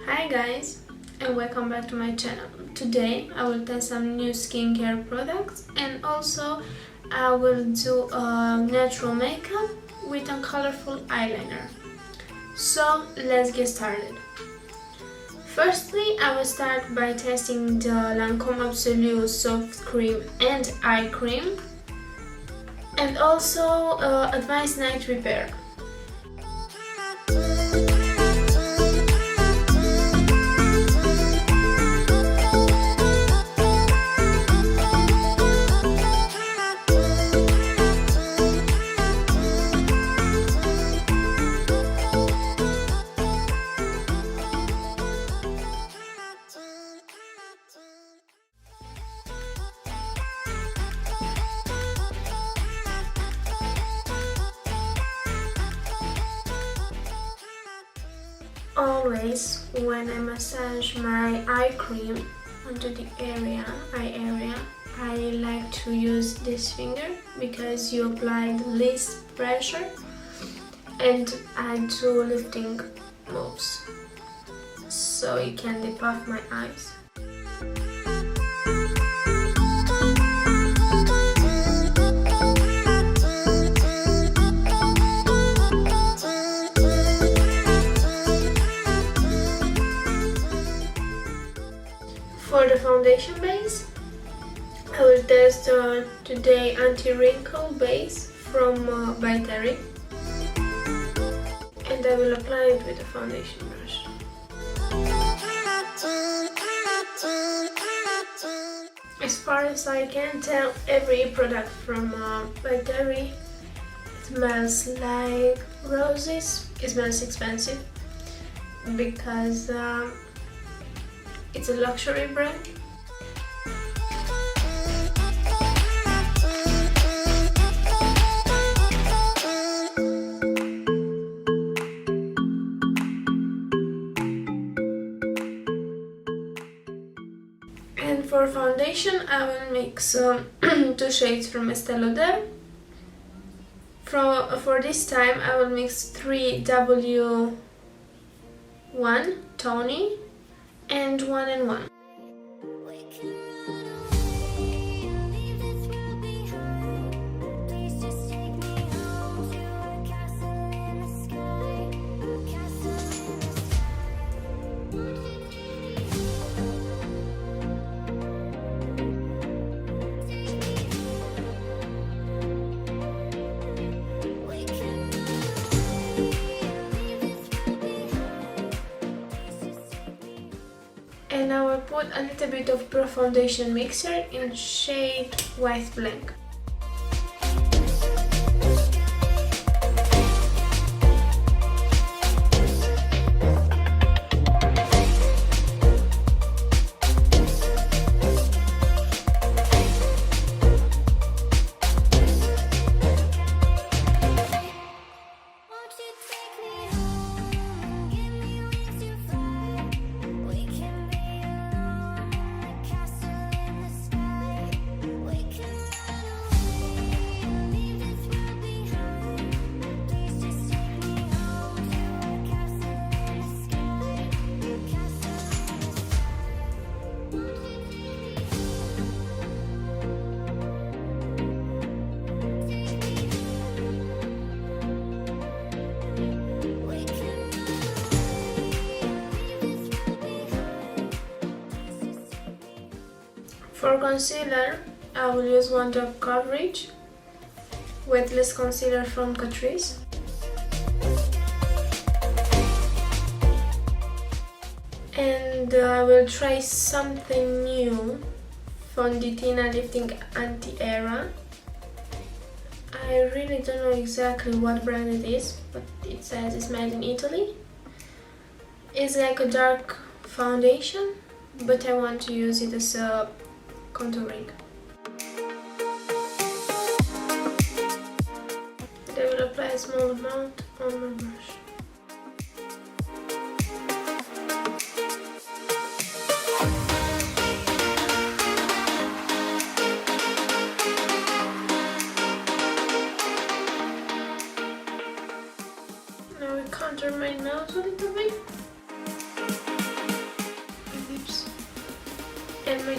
Hi guys, and welcome back to my channel. Today I will test some new skincare products and also I will do a natural makeup with a colorful eyeliner. So let's get started. Firstly, I will start by testing the Lancome Absolue Soft Cream and Eye Cream and also Advanced Night Repair. Always when I massage my eye cream onto the eye area, I like to use this finger because you apply the least pressure and I do lifting moves so it can depuff my eyes. For the foundation base, I will test today Anti-Wrinkle Base from by Terry, and I will apply it with a foundation brush. As far as I can tell, every product from by Terry smells like roses. It smells expensive because it's a luxury brand. And for foundation, I will mix two shades from Estee Lauder. For this time, I will mix 3W1 Tony and 1 and 1. And I will put a little bit of Pro Foundation Mixer in shade White Blank. For concealer, I will use 1 drop coverage Weightless concealer from Catrice. And I will try something new, Fonditina Lifting Anti-Era. I really don't know exactly what brand it is, but it says it's made in Italy. It's like a dark foundation, but I want to use it as a contouring. And I will apply a small amount on my brush. Now we contour my nose a little bit.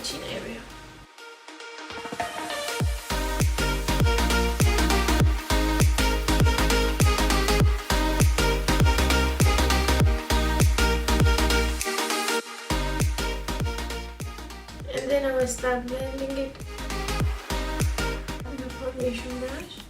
chin area. And then I will start blending it with the foundation brush.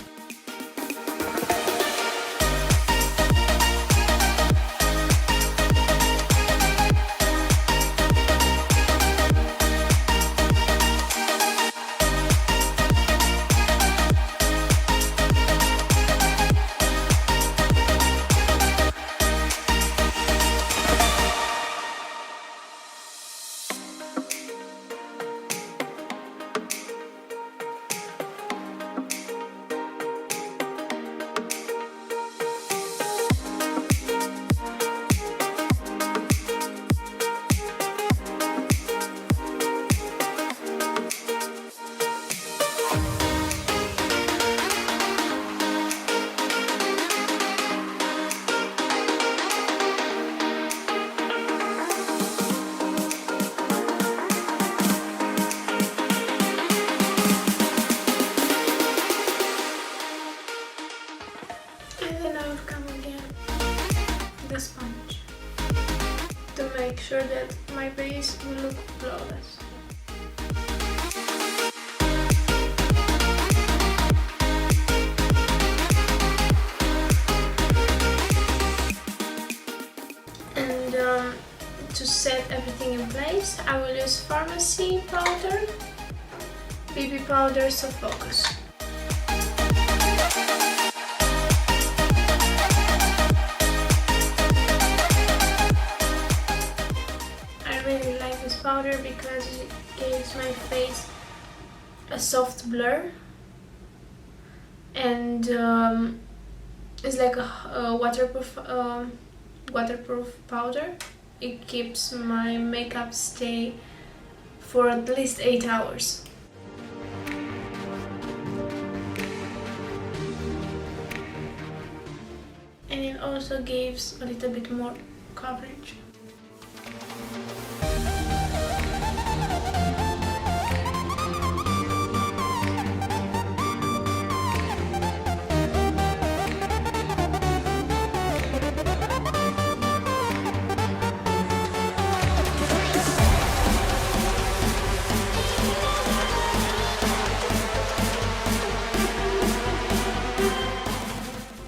Sponge to make sure that my base will look flawless. And to set everything in place, I will use Farmasi powder, BB powder Soft Focus. Powder because it gives my face a soft blur, and it's like a waterproof powder. It keeps my makeup stay for at least 8 hours. And it also gives a little bit more coverage.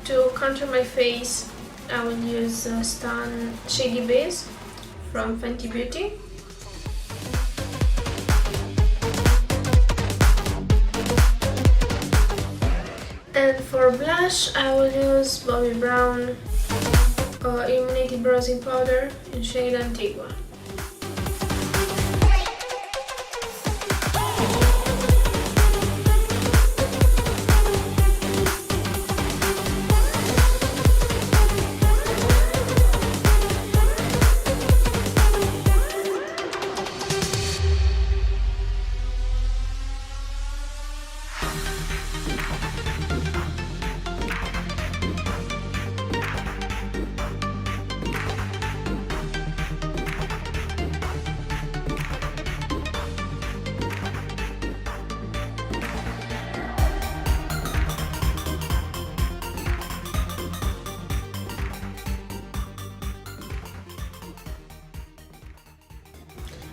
To contour my face, I will use Stun Shady Base from Fenty Beauty. And for blush, I will use Bobbi Brown Illuminating Bronzing Powder in shade Antigua.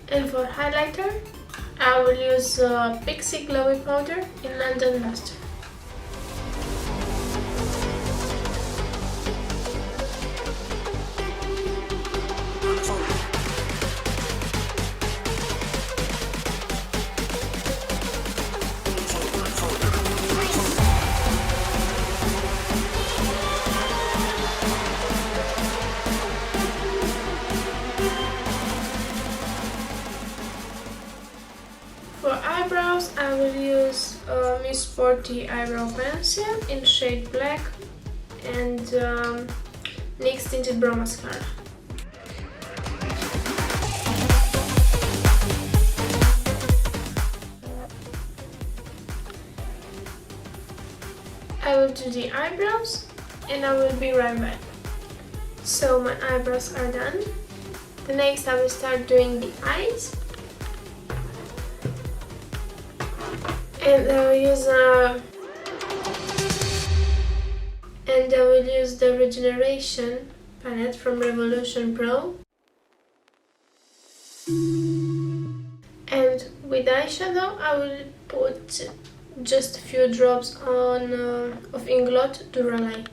And for highlighter, I will use Pixi Glowy Powder in London Luster. For eyebrows, I will use Sporty Eyebrow Pencil in shade Black and NYX Tinted Brow Mascara. I will do the eyebrows and I will be right back. So my eyebrows are done. The next I will start doing the eyes. And I will use the Regeneration palette from Revolution Pro. And with eyeshadow, I will put just a few drops on of Inglot Duraline.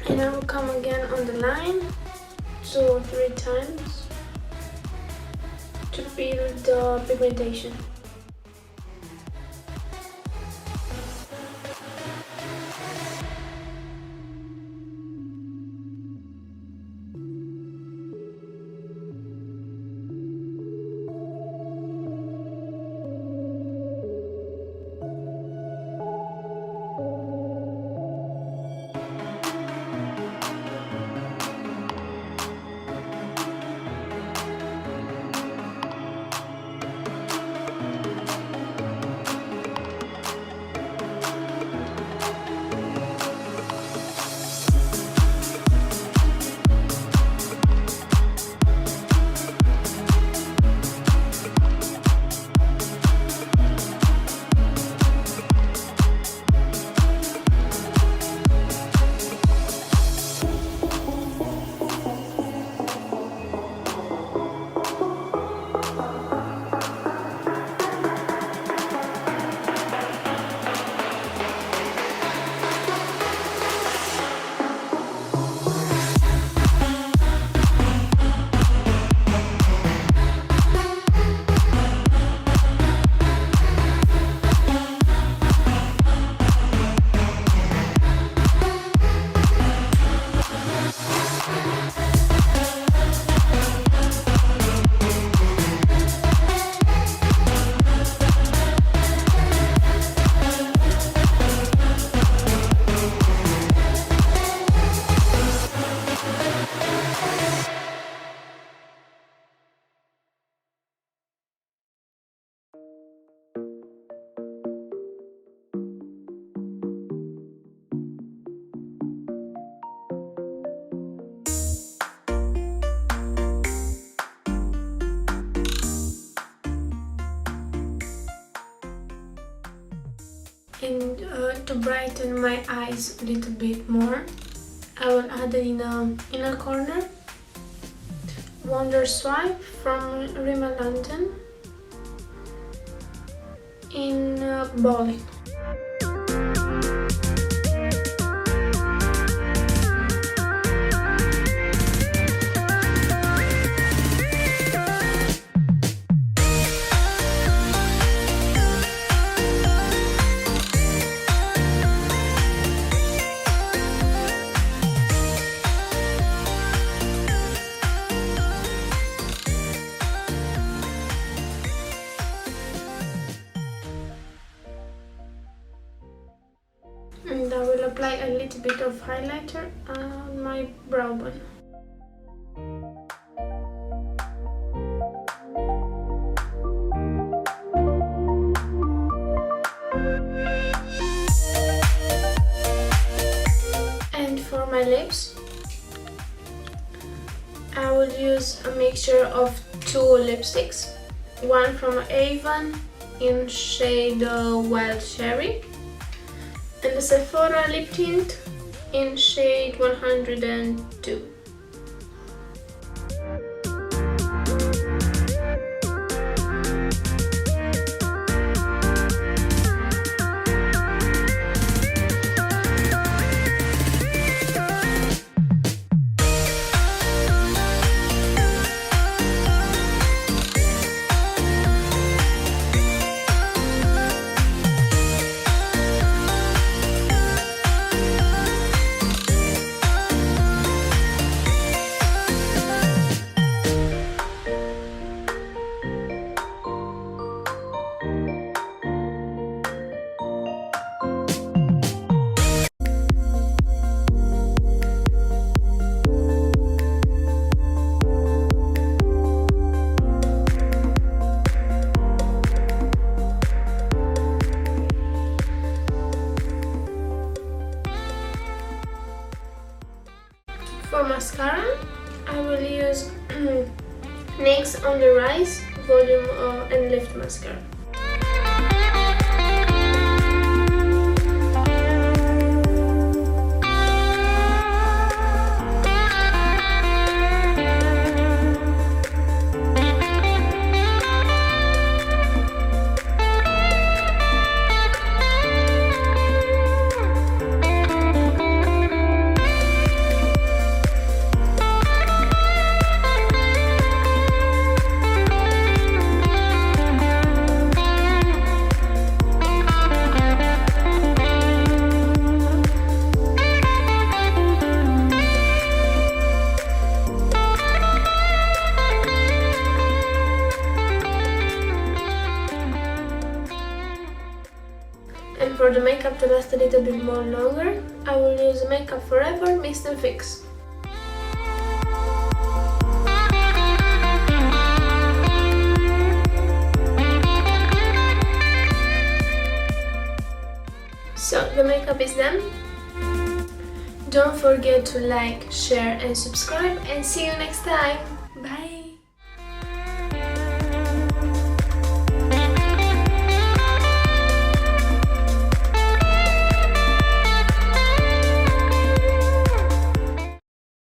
And I will come again on the line 2 or 3 times to build the pigmentation. And to brighten my eyes a little bit more, I will add in a inner corner Wonder Swipe from Rimmel London in Bobbi. And I will apply a little bit of highlighter on my brow bone. And for my lips, I will use a mixture of 2 lipsticks, one from Avon in shade Wild Cherry, and the Sephora lip tint in shade 102. and lift mascara. And for the makeup to last a little bit more longer, I will use Makeup Forever Mist and Fix. So the makeup is done. Don't forget to like, share and subscribe, and see you next time. Bye!